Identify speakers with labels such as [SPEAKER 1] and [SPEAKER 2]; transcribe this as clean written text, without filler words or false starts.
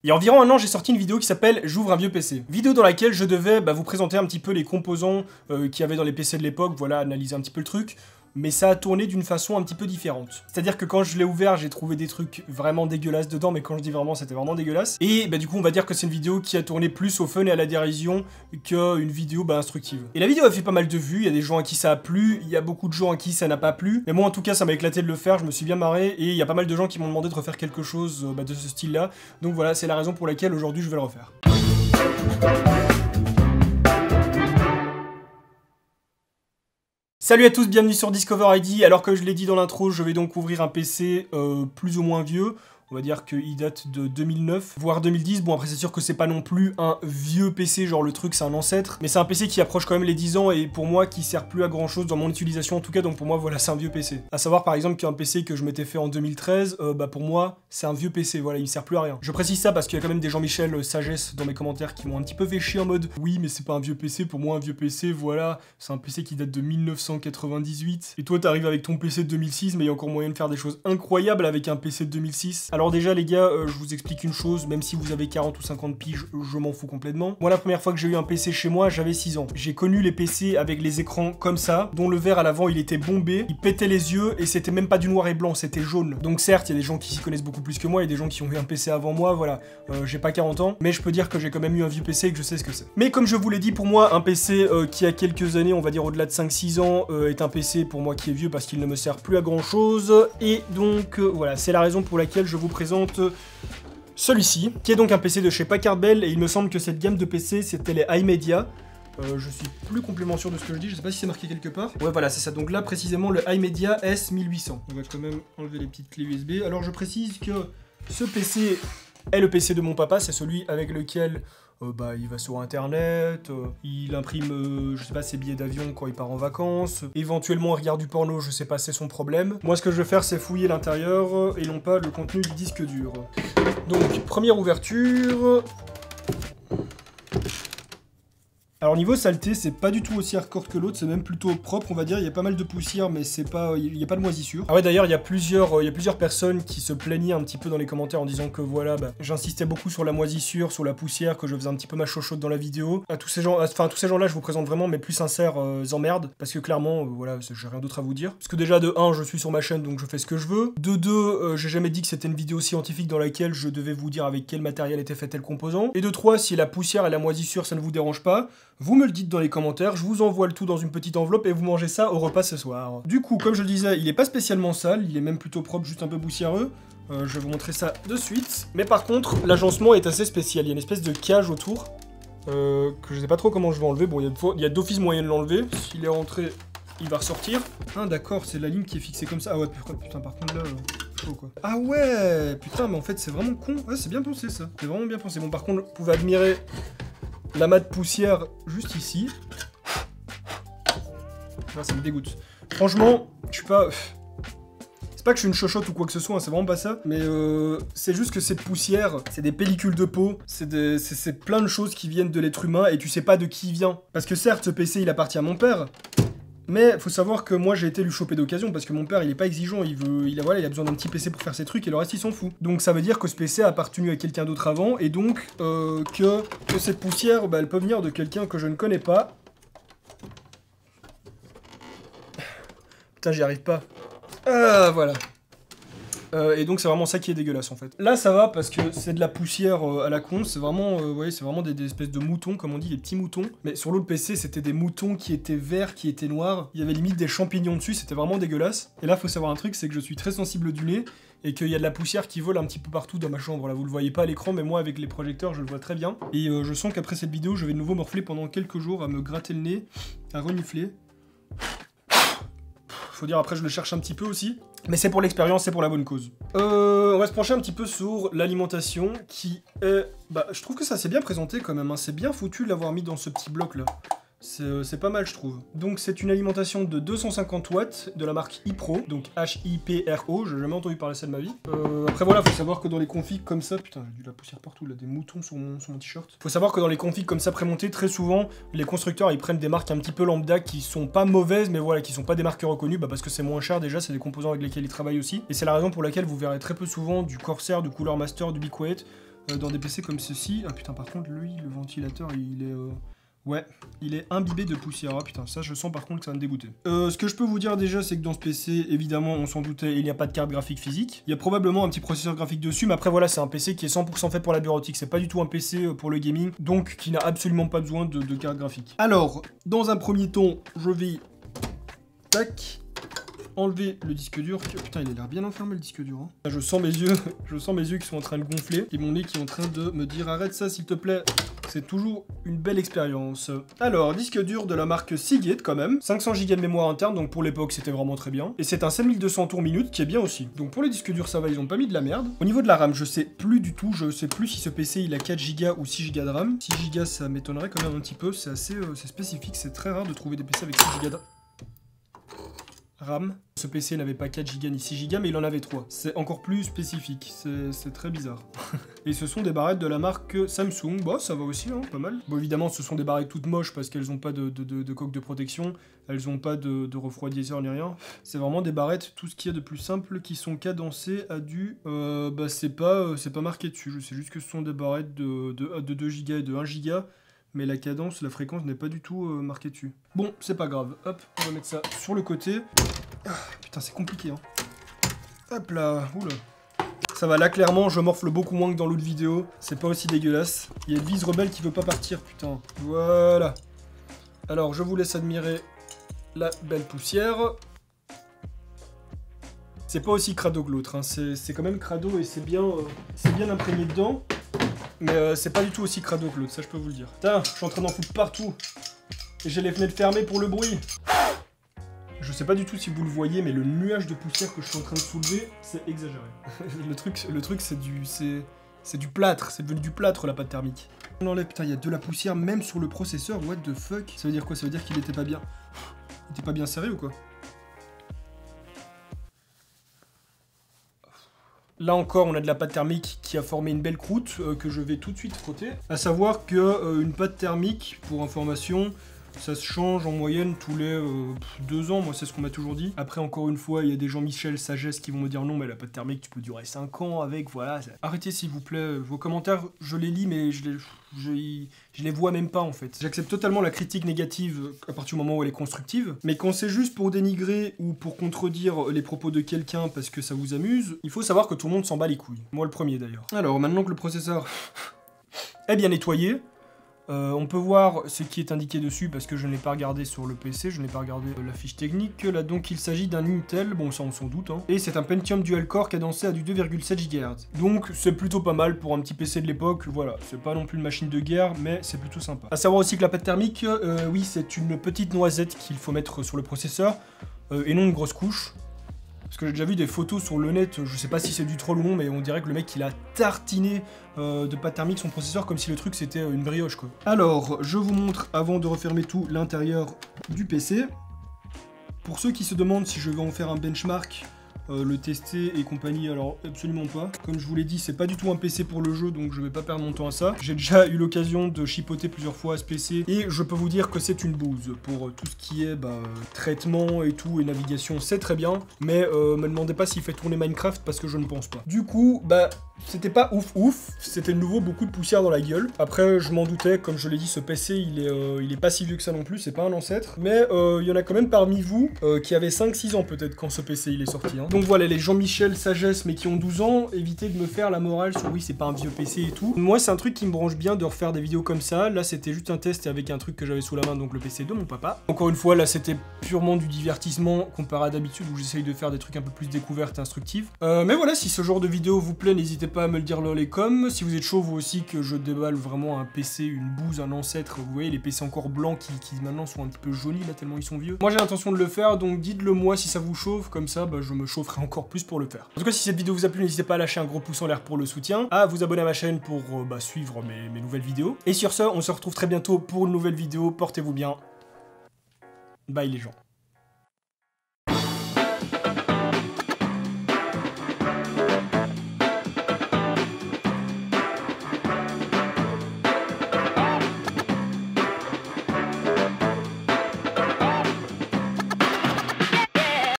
[SPEAKER 1] Il y a environ un an, j'ai sorti une vidéo qui s'appelle J'ouvre un vieux PC. Vidéo dans laquelle je devais vous présenter un petit peu les composants qu'il y avait dans les PC de l'époque, voilà, analyser un petit peu le truc. Mais ça a tourné d'une façon un petit peu différente. C'est-à-dire que quand je l'ai ouvert, j'ai trouvé des trucs vraiment dégueulasses dedans, mais quand je dis vraiment, c'était vraiment dégueulasse. Et du coup, on va dire que c'est une vidéo qui a tourné plus au fun et à la dérision qu'une vidéo instructive. Et la vidéo a fait pas mal de vues, il y a des gens à qui ça a plu, il y a beaucoup de gens à qui ça n'a pas plu. Mais moi, en tout cas, ça m'a éclaté de le faire, je me suis bien marré, et il y a pas mal de gens qui m'ont demandé de refaire quelque chose de ce style-là. Donc voilà, c'est la raison pour laquelle aujourd'hui, je vais le refaire. Salut à tous, bienvenue sur Discover ID. Alors que je l'ai dit dans l'intro, je vais donc ouvrir un PC plus ou moins vieux. On va dire qu'il date de 2009, voire 2010. Bon, après, c'est sûr que c'est pas non plus un vieux PC, genre le truc, c'est un ancêtre. Mais c'est un PC qui approche quand même les 10 ans et pour moi, qui sert plus à grand chose dans mon utilisation en tout cas. Donc pour moi, voilà, c'est un vieux PC. À savoir, par exemple, qu'un PC que je m'étais fait en 2013, pour moi, c'est un vieux PC. Voilà, il me sert plus à rien. Je précise ça parce qu'il y a quand même des Jean-Michel Sagesse dans mes commentaires qui m'ont un petit peu fait chier en mode oui, mais c'est pas un vieux PC. Pour moi, un vieux PC, voilà, c'est un PC qui date de 1998. Et toi, t'arrives avec ton PC de 2006, mais il y a encore moyen de faire des choses incroyables avec un PC de 2006. Alors déjà les gars, je vous explique une chose, même si vous avez 40 ou 50 piges, je m'en fous complètement. Moi la première fois que j'ai eu un PC chez moi, j'avais 6 ans. J'ai connu les PC avec les écrans comme ça, dont le verre à l'avant il était bombé, il pétait les yeux et c'était même pas du noir et blanc, c'était jaune. Donc certes, il y a des gens qui s'y connaissent beaucoup plus que moi, il y a des gens qui ont eu un PC avant moi, voilà. J'ai pas 40 ans, mais je peux dire que j'ai quand même eu un vieux PC et que je sais ce que c'est. Mais comme je vous l'ai dit, pour moi, un PC qui a quelques années, on va dire au-delà de 5-6 ans, est un PC pour moi qui est vieux parce qu'il ne me sert plus à grand chose. Et donc voilà, c'est la raison pour laquelle je vous présente celui-ci, qui est donc un PC de chez Packard Bell, et il me semble que cette gamme de PC, c'était les iMedia. Je suis plus complètement sûr de ce que je dis, je sais pas si c'est marqué quelque part. Ouais, voilà, c'est ça. Donc là, précisément, le iMedia S1800. On va quand même enlever les petites clés USB. Alors, je précise que ce PC est le PC de mon papa, c'est celui avec lequel il va sur internet, il imprime, je sais pas, ses billets d'avion quand il part en vacances, éventuellement il regarde du porno, je sais pas, c'est son problème. Moi ce que je vais faire c'est fouiller l'intérieur et non pas le contenu du disque dur. Donc première ouverture. Alors niveau saleté, c'est pas du tout aussi hardcore que l'autre, c'est même plutôt propre, on va dire. Il y a pas mal de poussière, mais c'est pas, il y a pas de moisissure. Ah ouais, d'ailleurs, il y a plusieurs personnes qui se plaignaient un petit peu dans les commentaires en disant que voilà, j'insistais beaucoup sur la moisissure, sur la poussière, que je faisais un petit peu ma chochotte dans la vidéo. À tous ces gens-là, je vous présente vraiment mes plus sincères emmerdes, parce que clairement, voilà, j'ai rien d'autre à vous dire. Parce que déjà de 1, je suis sur ma chaîne, donc je fais ce que je veux. De 2, j'ai jamais dit que c'était une vidéo scientifique dans laquelle je devais vous dire avec quel matériel était fait tel composant. Et de 3, si la poussière et la moisissure, ça ne vous dérange pas, vous me le dites dans les commentaires, je vous envoie le tout dans une petite enveloppe et vous mangez ça au repas ce soir. Du coup, comme je le disais, il est pas spécialement sale, il est même plutôt propre, juste un peu poussiéreux. Je vais vous montrer ça de suite. Mais par contre, l'agencement est assez spécial, il y a une espèce de cage autour, que je sais pas trop comment je vais enlever. Bon, il y a d'office moyen de l'enlever, s'il est rentré, il va ressortir. Ah d'accord, c'est la ligne qui est fixée comme ça. Ah ouais, putain, par contre là... chaud quoi. Ah ouais, putain, mais en fait c'est vraiment con. Ouais, c'est bien pensé ça, c'est vraiment bien pensé. Bon, par contre, vous pouvez admirer l'amas de poussière juste ici. Là, ça me dégoûte. Franchement, je suis pas... C'est pas que je suis une chochotte ou quoi que ce soit, hein, c'est vraiment pas ça. Mais c'est juste que cette poussière, c'est des pellicules de peau, c'est plein de choses qui viennent de l'être humain et tu sais pas de qui il vient. Parce que certes, ce PC, il appartient à mon père. Mais faut savoir que moi j'ai été lui choper d'occasion parce que mon père il est pas exigeant, il a besoin d'un petit PC pour faire ses trucs et le reste il s'en fout. Donc ça veut dire que ce PC a appartenu à quelqu'un d'autre avant et donc que cette poussière elle peut venir de quelqu'un que je ne connais pas. Putain j'y arrive pas. Ah voilà. Et donc c'est vraiment ça qui est dégueulasse en fait. Là ça va parce que c'est de la poussière à la con, c'est vraiment, c'est vraiment des espèces de moutons comme on dit, des petits moutons. Mais sur l'autre PC c'était des moutons qui étaient verts, qui étaient noirs, il y avait limite des champignons dessus, c'était vraiment dégueulasse. Et là faut savoir un truc, c'est que je suis très sensible du nez et qu'il y a de la poussière qui vole un petit peu partout dans ma chambre. Là vous le voyez pas à l'écran mais moi avec les projecteurs je le vois très bien. Et je sens qu'après cette vidéo je vais de nouveau morfler pendant quelques jours à me gratter le nez, à renifler. Faut dire après je le cherche un petit peu aussi. Mais c'est pour l'expérience, c'est pour la bonne cause. On va se pencher un petit peu sur l'alimentation qui est... je trouve que ça s'est bien présenté quand même, hein. C'est bien foutu de l'avoir mis dans ce petit bloc là. C'est pas mal je trouve. Donc c'est une alimentation de 250 watts de la marque Hypro, donc H-I-P-R-O, j'ai jamais entendu parler ça de ma vie. Après voilà, faut savoir que dans les configs comme ça, putain j'ai de la poussière partout là, des moutons sur mon t-shirt. Faut savoir que dans les configs comme ça prémontés, très souvent, les constructeurs ils prennent des marques un petit peu lambda qui sont pas mauvaises, mais voilà, qui sont pas des marques reconnues, parce que c'est moins cher déjà, c'est des composants avec lesquels ils travaillent aussi. Et c'est la raison pour laquelle vous verrez très peu souvent du Corsair, du Cooler Master, du Be Quiet. dans des PC comme ceci. Ah putain, par contre, lui, le ventilateur, il est... Ouais, il est imbibé de poussière. Ah putain, ça je sens par contre que ça va me dégoûter. Ce que je peux vous dire déjà, c'est que dans ce PC, évidemment, on s'en doutait, il n'y a pas de carte graphique physique. Il y a probablement un petit processeur graphique dessus, mais après voilà, c'est un PC qui est 100% fait pour la bureautique. C'est pas du tout un PC pour le gaming, donc qui n'a absolument pas besoin de carte graphique. Alors, dans un premier temps, je vais... Tac. Enlever le disque dur. Putain, il a l'air bien enfermé le disque dur. Hein. Je sens mes yeux qui sont en train de gonfler et mon nez qui est en train de me dire arrête ça s'il te plaît. C'est toujours une belle expérience. Alors, disque dur de la marque Seagate quand même. 500 Go de mémoire interne, donc pour l'époque c'était vraiment très bien. Et c'est un 7200 tours minute qui est bien aussi. Donc pour les disques durs ça va, ils ont pas mis de la merde. Au niveau de la RAM, je sais plus du tout, je sais plus si ce PC il a 4 Go ou 6 Go de RAM. 6 Go ça m'étonnerait quand même un petit peu, c'est assez c'est spécifique, c'est très rare de trouver des PC avec 6 Go de RAM. Ce PC n'avait pas 4 Go ni 6 Go, mais il en avait 3. C'est encore plus spécifique, c'est très bizarre. Et ce sont des barrettes de la marque Samsung. Bon, ça va aussi, hein, pas mal. Bon, évidemment, ce sont des barrettes toutes moches parce qu'elles n'ont pas de coque de protection, elles n'ont pas de refroidisseur ni rien. C'est vraiment des barrettes, tout ce qu'il y a de plus simple, qui sont cadencées à du... bah, c'est pas marqué dessus, je sais juste que ce sont des barrettes de 2 Go et de 1 Go. Mais la cadence, la fréquence n'est pas du tout marquée dessus. Bon, c'est pas grave. Hop, on va mettre ça sur le côté. Ah, putain, c'est compliqué, hein. Hop là, oula. Ça va, là, clairement, je morfle beaucoup moins que dans l'autre vidéo. C'est pas aussi dégueulasse. Il y a une vis rebelle qui veut pas partir, putain. Voilà. Alors, je vous laisse admirer la belle poussière. C'est pas aussi crado que l'autre, hein. C'est quand même crado et c'est bien imprégné dedans. Mais c'est pas du tout aussi crado que l'autre, ça je peux vous le dire. Putain, je suis en train d'en foutre partout. Et j'ai les fenêtres fermées pour le bruit. Je sais pas du tout si vous le voyez, mais le nuage de poussière que je suis en train de soulever, c'est exagéré. le truc c'est du plâtre, c'est devenu du plâtre la pâte thermique. On enlève, putain, il y a de la poussière même sur le processeur, what the fuck. Ça veut dire quoi? Ça veut dire qu'il était pas bien. Il était pas bien serré ou quoi? Là encore, on a de la pâte thermique qui a formé une belle croûte que je vais tout de suite frotter. À savoir que une pâte thermique, pour information, ça se change en moyenne tous les 2 ans, moi c'est ce qu'on m'a toujours dit. Après encore une fois, il y a des Jean-Michel Sagesse qui vont me dire non mais la pâte thermique tu peux durer 5 ans avec, voilà. Arrêtez s'il vous plaît, vos commentaires je les lis mais je les vois même pas en fait. J'accepte totalement la critique négative à partir du moment où elle est constructive, mais quand c'est juste pour dénigrer ou pour contredire les propos de quelqu'un parce que ça vous amuse, il faut savoir que tout le monde s'en bat les couilles. Moi le premier d'ailleurs. Alors maintenant que le processeur est bien nettoyé, on peut voir ce qui est indiqué dessus parce que je ne l'ai pas regardé sur le PC, je n'ai pas regardé la fiche technique. Là donc il s'agit d'un Intel, bon ça on s'en doute, hein. Et c'est un Pentium Dual Core cadencé à du 2,7 GHz. Donc c'est plutôt pas mal pour un petit PC de l'époque, voilà, c'est pas non plus une machine de guerre, mais c'est plutôt sympa. A savoir aussi que la pâte thermique, oui c'est une petite noisette qu'il faut mettre sur le processeur, et non une grosse couche. Parce que j'ai déjà vu des photos sur le net, je sais pas si c'est du troll ou non, mais on dirait que le mec il a tartiné de pâte thermique son processeur comme si le truc c'était une brioche quoi. Alors, je vous montre avant de refermer tout l'intérieur du PC. Pour ceux qui se demandent si je vais en faire un benchmark, le tester et compagnie, alors absolument pas. Comme je vous l'ai dit, c'est pas du tout un PC pour le jeu, donc je vais pas perdre mon temps à ça. J'ai déjà eu l'occasion de chipoter plusieurs fois à ce PC, et je peux vous dire que c'est une bouse. Pour tout ce qui est traitement et tout, et navigation, c'est très bien, mais me demandez pas s'il fait tourner Minecraft, parce que je ne pense pas. Du coup, c'était pas ouf, c'était de nouveau beaucoup de poussière dans la gueule. Après, je m'en doutais, comme je l'ai dit, ce PC, il est pas si vieux que ça non plus, c'est pas un ancêtre. Mais il y en a quand même parmi vous qui avaient 5-6 ans peut-être quand ce PC il est sorti. Hein. Donc voilà, les Jean-Michel Sagesse, mais qui ont 12 ans, évitez de me faire la morale sur oui, c'est pas un vieux PC et tout. Moi, c'est un truc qui me branche bien de refaire des vidéos comme ça. Là, c'était juste un test avec un truc que j'avais sous la main, donc le PC de mon papa. Encore une fois, là, c'était purement du divertissement comparé à d'habitude où j'essaye de faire des trucs un peu plus découvertes et instructives. Mais voilà, si ce genre de vidéo vous plaît, n'hésitez pas à me le dire dans les coms. Si vous êtes chaud, vous aussi, que je déballe vraiment un PC, une bouse, un ancêtre, vous voyez, les PC encore blancs qui maintenant sont un petit peu jaunis, là, tellement ils sont vieux. Moi, j'ai l'intention de le faire, donc dites-le moi si ça vous chauffe, comme ça, je me chaufferai encore plus pour le faire. En tout cas, si cette vidéo vous a plu, n'hésitez pas à lâcher un gros pouce en l'air pour le soutien, à vous abonner à ma chaîne pour suivre mes nouvelles vidéos. Et sur ce, on se retrouve très bientôt pour une nouvelle vidéo. Portez-vous bien. Bye les gens.